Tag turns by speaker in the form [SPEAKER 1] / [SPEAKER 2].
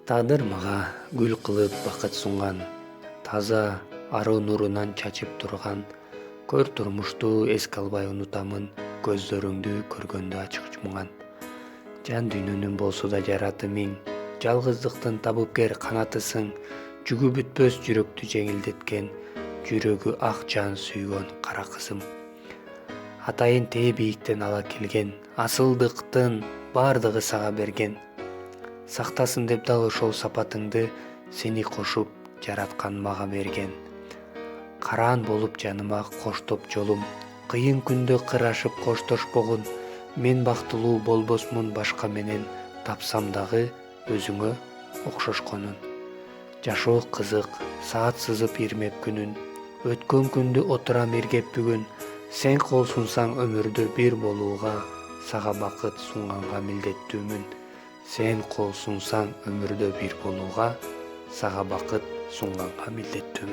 [SPEAKER 1] Тагдыр мага гүл кылып бакыт сунган, таза аруу нурунан чачып турган, көр турмушту эске албай унутамын, көздөрүңдү көргөндө ачык жумган. Жан дүйнөнүн болсо да жараты миң, жалгыздыктын табыпкер канатысың, жүгү бүтпөс жүрөктү жеңилдеткен, жүрөгү ак жан сүйгөн кара кызым. Атайын тээ бийиктен ала келген, асылдыктын бардыгы сага берген. Сактасын деп дал ошол сапатыңды сени кошуп жараткан мага берген. Караан болуп жаныма коштоп жолум, кыйын күндө кырашып коштошпогон, мен бактылуу болбосмун башка менен, тапсам дагы өзүңө окшошконун. Жашоо кызык, саат сызып ирмеп күнүн, өткөн күндү отурам иргеп бүгүн, сен кол сунсаң өмүрдө бир болууга, сага бакыт сунганга милдеттүүмүн. Сен кол сунсаң өмүрдө бир болууга, сага бакыт сунганга милдеттүүмүн.